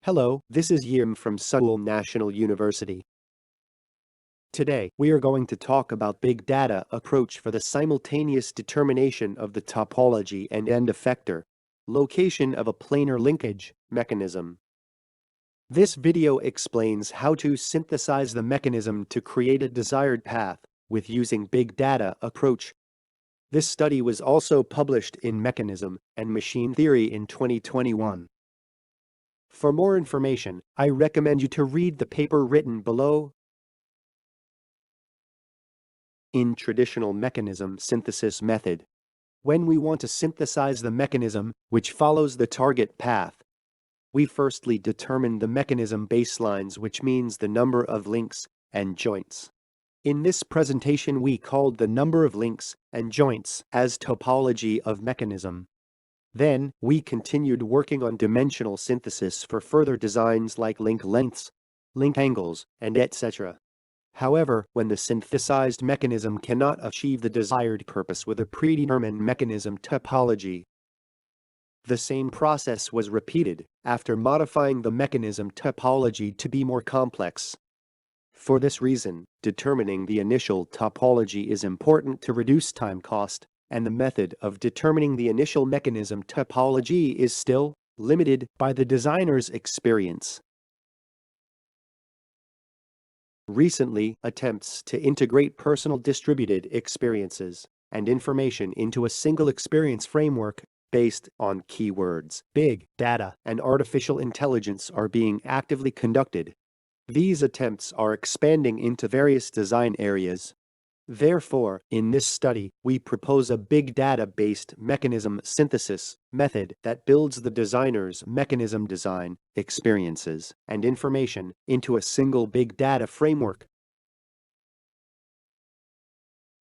Hello, this is Yim from Seoul National University. Today, we are going to talk about big data approach for the simultaneous determination of the topology and end-effector location of a planar linkage mechanism. This video explains how to synthesize the mechanism to create a desired path with using big data approach. This study was also published in Mechanism and Machine Theory in 2021. For more information, I recommend you to read the paper written below. In traditional mechanism synthesis method, when we want to synthesize the mechanism which follows the target path, we firstly determine the mechanism baselines, which means the number of links and joints. In this presentation we called the number of links and joints as topology of mechanism. Then, we continued working on dimensional synthesis for further designs like link lengths, link angles, and etc. However, when the synthesized mechanism cannot achieve the desired purpose with a predetermined mechanism topology, the same process was repeated after modifying the mechanism topology to be more complex. For this reason, determining the initial topology is important to reduce time cost, and the method of determining the initial mechanism topology is still limited by the designer's experience. Recently, attempts to integrate personal distributed experiences and information into a single experience framework based on keywords, big data, and artificial intelligence are being actively conducted. These attempts are expanding into various design areas. Therefore, in this study, we propose a big data-based mechanism synthesis method that builds the designer's mechanism design, experiences, and information into a single big data framework.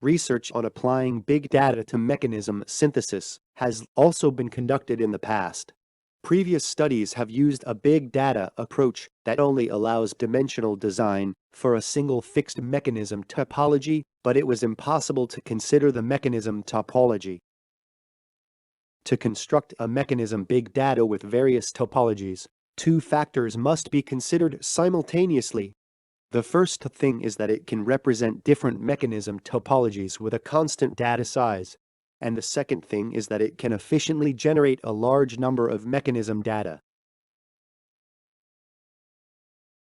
Research on applying big data to mechanism synthesis has also been conducted in the past. Previous studies have used a big data approach that only allows dimensional design for a single fixed mechanism topology, but it was impossible to consider the mechanism topology. To construct a mechanism big data with various topologies, two factors must be considered simultaneously. The first thing is that it can represent different mechanism topologies with a constant data size. And the second thing is that it can efficiently generate a large number of mechanism data.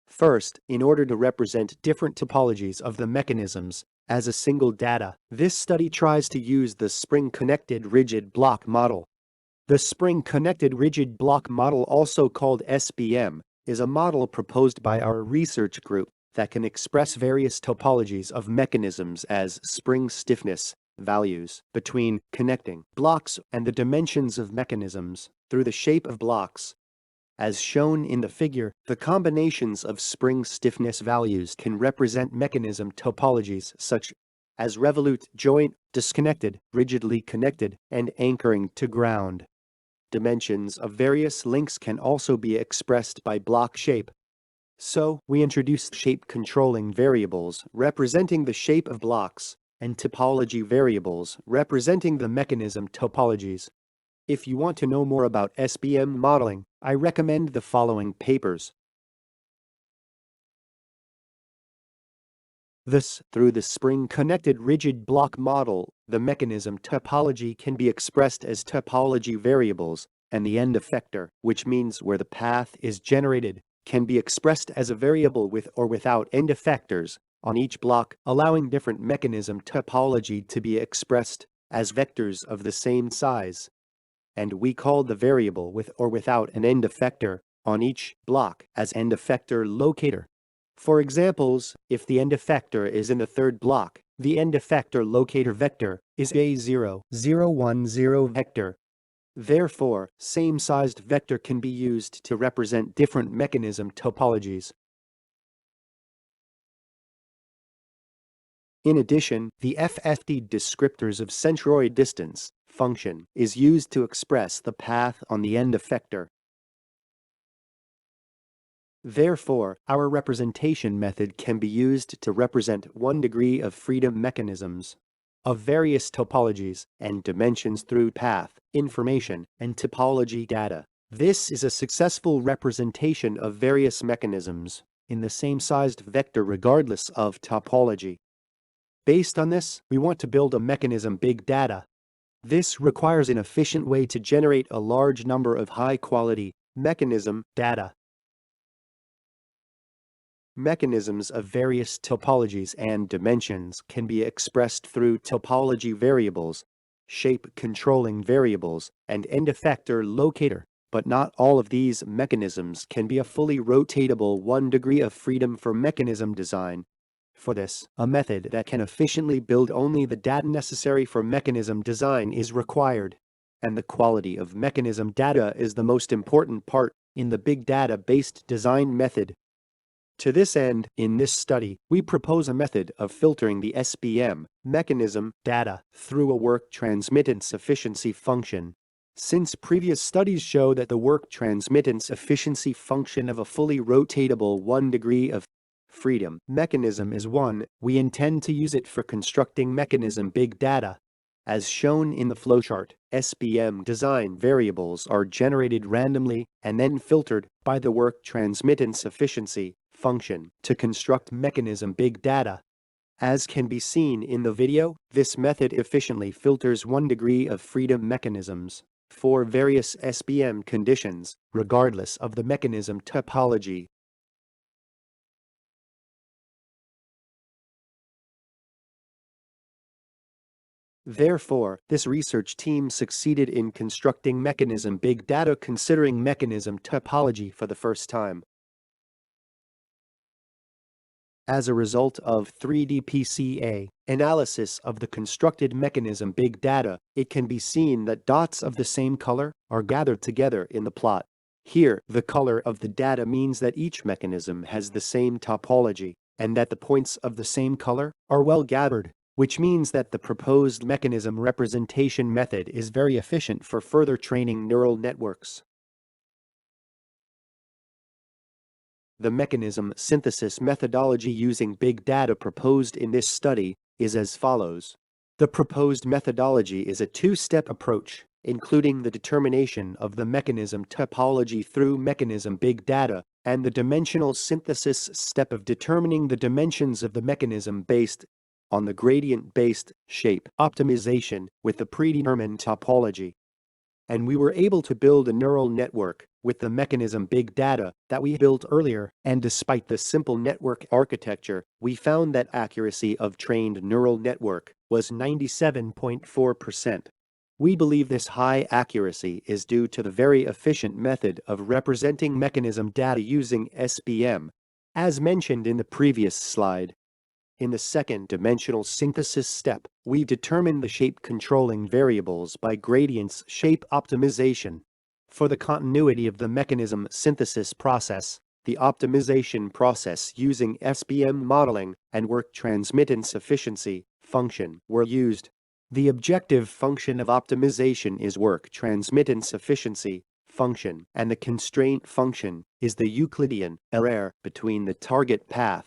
First, in order to represent different topologies of the mechanisms as a single data, this study tries to use the spring-connected rigid block model. The spring-connected rigid block model, also called SBM, is a model proposed by our research group that can express various topologies of mechanisms as spring stiffness values between connecting blocks and the dimensions of mechanisms through the shape of blocks. As shown in the figure, the combinations of spring stiffness values can represent mechanism topologies such as revolute, joint, disconnected, rigidly connected, and anchoring to ground. Dimensions of various links can also be expressed by block shape. So, we introduced shape-controlling variables representing the shape of blocks and topology variables representing the mechanism topologies. If you want to know more about SBM modeling, I recommend the following papers. Thus, through the spring-connected rigid block model, the mechanism topology can be expressed as topology variables, and the end-effector, which means where the path is generated, can be expressed as a variable with or without end-effectors on each block, allowing different mechanism topology to be expressed as vectors of the same size. And we call the variable with or without an end-effector on each block as end-effector locator. For examples, if the end-effector is in the third block, the end-effector locator vector is A0, 0, 1, 0 vector. Therefore, same-sized vector can be used to represent different mechanism topologies. In addition, the FFT descriptors of centroid distance function is used to express the path on the end-effector. Therefore, our representation method can be used to represent 1 degree of freedom mechanisms of various topologies and dimensions through path, information, and topology data. This is a successful representation of various mechanisms in the same sized vector regardless of topology. Based on this, we want to build a mechanism big data. This requires an efficient way to generate a large number of high-quality mechanism data. Mechanisms of various topologies and dimensions can be expressed through topology variables, shape controlling variables, and end-effector locator, but not all of these mechanisms can be a fully rotatable 1 degree of freedom for mechanism design. For this, a method that can efficiently build only the data necessary for mechanism design is required. And the quality of mechanism data is the most important part in the big data-based design method. To this end, in this study, we propose a method of filtering the SBM mechanism data through a work transmittance efficiency function. Since previous studies show that the work transmittance efficiency function of a fully rotatable 1 degree of freedom mechanism is 1, we intend to use it for constructing mechanism big data. As shown in the flowchart, SBM design variables are generated randomly and then filtered by the work transmittance efficiency function to construct mechanism big data. As can be seen in the video, this method efficiently filters 1 degree of freedom mechanisms for various SBM conditions, regardless of the mechanism topology. Therefore, this research team succeeded in constructing mechanism big data considering mechanism topology for the first time. As a result of 3D PCA analysis of the constructed mechanism big data, it can be seen that dots of the same color are gathered together in the plot. Here, the color of the data means that each mechanism has the same topology, and that the points of the same color are well gathered, which means that the proposed mechanism representation method is very efficient for further training neural networks. The mechanism synthesis methodology using big data proposed in this study is as follows. The proposed methodology is a two-step approach, including the determination of the mechanism topology through mechanism big data, and the dimensional synthesis step of determining the dimensions of the mechanism based on the gradient-based shape optimization with the predetermined topology. And we were able to build a neural network with the mechanism big data that we built earlier, and despite the simple network architecture, we found that accuracy of trained neural network was 97.4%. We believe this high accuracy is due to the very efficient method of representing mechanism data using SBM, as mentioned in the previous slide. In the second dimensional synthesis step, we determine the shape controlling variables by gradients shape optimization. For the continuity of the mechanism synthesis process, the optimization process using SBM modeling and work transmittance efficiency function were used. The objective function of optimization is work transmittance efficiency function, and the constraint function is the Euclidean error between the target path.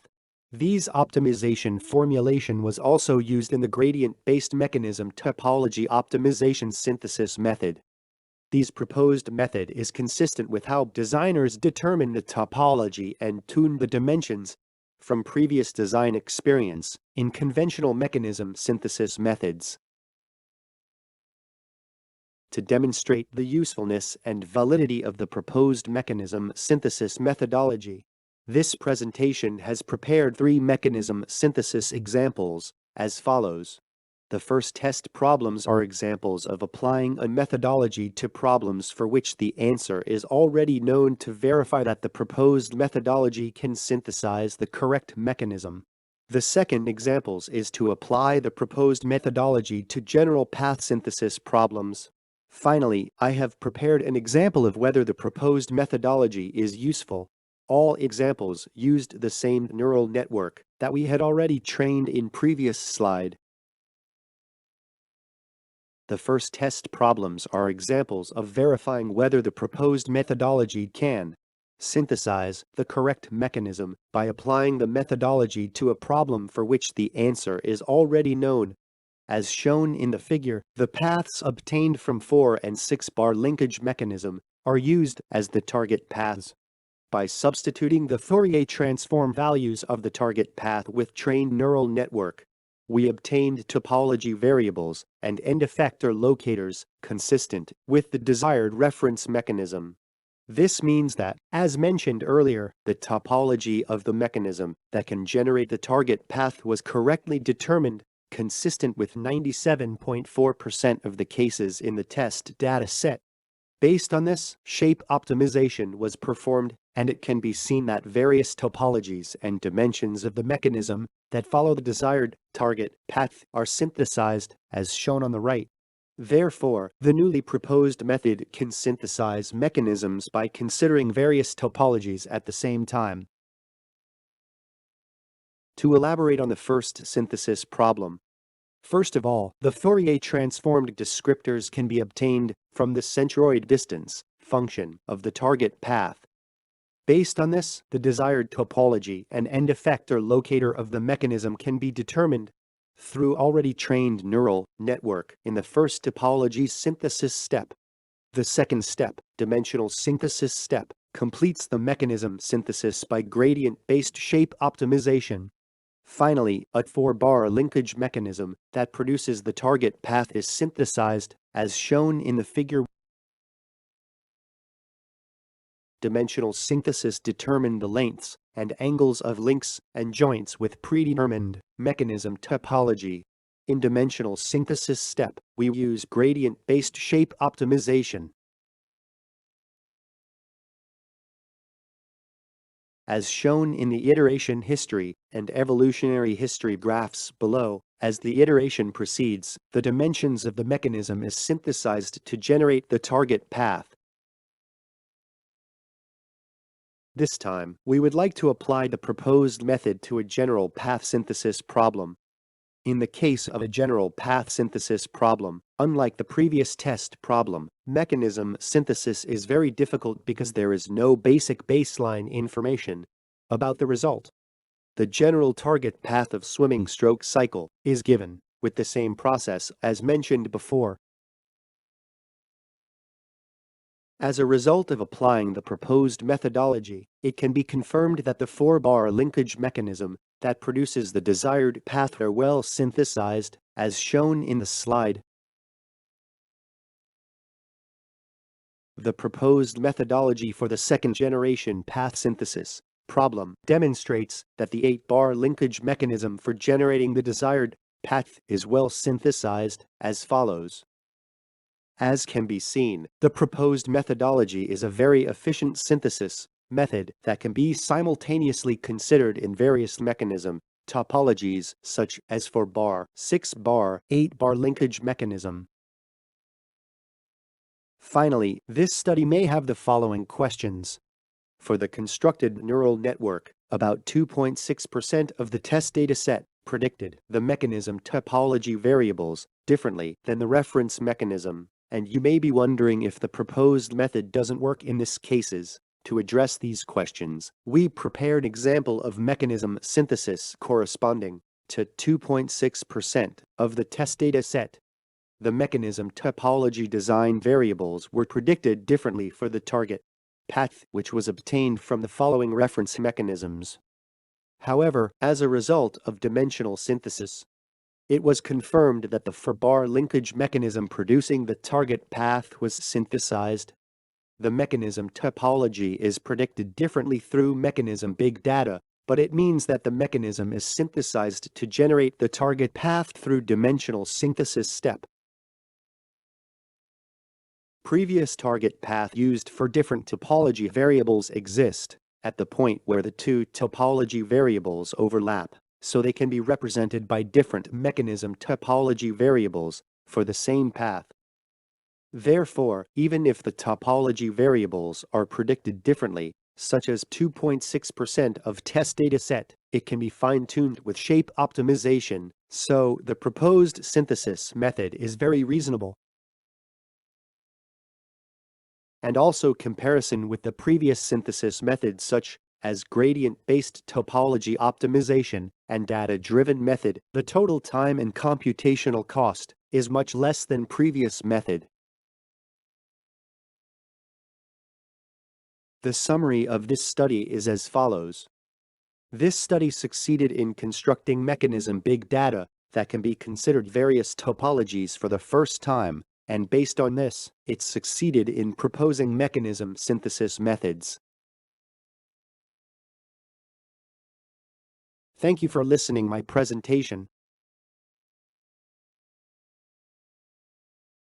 These optimization formulation was also used in the gradient-based mechanism topology optimization synthesis method. This proposed method is consistent with how designers determine the topology and tune the dimensions from previous design experience in conventional mechanism synthesis methods. To demonstrate the usefulness and validity of the proposed mechanism synthesis methodology, this presentation has prepared 3 mechanism synthesis examples as follows. The first test problems are examples of applying a methodology to problems for which the answer is already known to verify that the proposed methodology can synthesize the correct mechanism. The second example is to apply the proposed methodology to general path synthesis problems. Finally, I have prepared an example of whether the proposed methodology is useful. All examples used the same neural network that we had already trained in previous slide. The first test problems are examples of verifying whether the proposed methodology can synthesize the correct mechanism by applying the methodology to a problem for which the answer is already known. As shown in the figure, the paths obtained from 4 and 6 bar linkage mechanism are used as the target paths. By substituting the Fourier transform values of the target path with trained neural network, we obtained topology variables and end-effector locators consistent with the desired reference mechanism. This means that, as mentioned earlier, the topology of the mechanism that can generate the target path was correctly determined, consistent with 97.4% of the cases in the test data set. Based on this, shape optimization was performed, and it can be seen that various topologies and dimensions of the mechanism that follow the desired target path are synthesized, as shown on the right. Therefore, the newly proposed method can synthesize mechanisms by considering various topologies at the same time. To elaborate on the first synthesis problem, first of all, the Fourier transformed descriptors can be obtained from the centroid distance function of the target path. Based on this, the desired topology and end-effector locator of the mechanism can be determined through already trained neural network in the first topology synthesis step. The second step, dimensional synthesis step, completes the mechanism synthesis by gradient-based shape optimization. Finally, a 4-bar linkage mechanism that produces the target path is synthesized, as shown in the figure. Dimensional synthesis determine the lengths and angles of links and joints with predetermined mechanism topology. In dimensional synthesis step, we use gradient-based shape optimization. As shown in the iteration history and evolutionary history graphs below, as the iteration proceeds, the dimensions of the mechanism is synthesized to generate the target path. This time, we would like to apply the proposed method to a general path synthesis problem. In the case of a general path synthesis problem, unlike the previous test problem, mechanism synthesis is very difficult because there is no basic baseline information about the result. The general target path of swimming stroke cycle is given with the same process as mentioned before. As a result of applying the proposed methodology, it can be confirmed that the 4-bar linkage mechanism that produces the desired path are well synthesized, as shown in the slide. The proposed methodology for the second-generation path synthesis problem demonstrates that the 8-bar linkage mechanism for generating the desired path is well synthesized, as follows. As can be seen, the proposed methodology is a very efficient synthesis method that can be simultaneously considered in various mechanism topologies such as 4-bar, 6-bar, 8-bar linkage mechanism. Finally, this study may have the following questions. For the constructed neural network, about 2.6% of the test data set predicted the mechanism topology variables differently than the reference mechanism. And you may be wondering if the proposed method doesn't work in these cases. To address these questions, we prepared an example of mechanism synthesis corresponding to 2.6% of the test data set. The mechanism topology design variables were predicted differently for the target path, which was obtained from the following reference mechanisms. However, as a result of dimensional synthesis, it was confirmed that the 4-bar linkage mechanism producing the target path was synthesized. The mechanism topology is predicted differently through mechanism big data, but it means that the mechanism is synthesized to generate the target path through dimensional synthesis step. Previous target path used for different topology variables exist at the point where the two topology variables overlap, so they can be represented by different mechanism topology variables for the same path. Therefore, even if the topology variables are predicted differently, such as 2.6% of test data set, it can be fine-tuned with shape optimization, so the proposed synthesis method is very reasonable. And also comparison with the previous synthesis methods such as gradient-based topology optimization and data-driven method, the total time and computational cost is much less than previous method. The summary of this study is as follows. This study succeeded in constructing mechanism big data that can be considered various topologies for the first time, and based on this, it succeeded in proposing mechanism synthesis methods. Thank you for listening my presentation.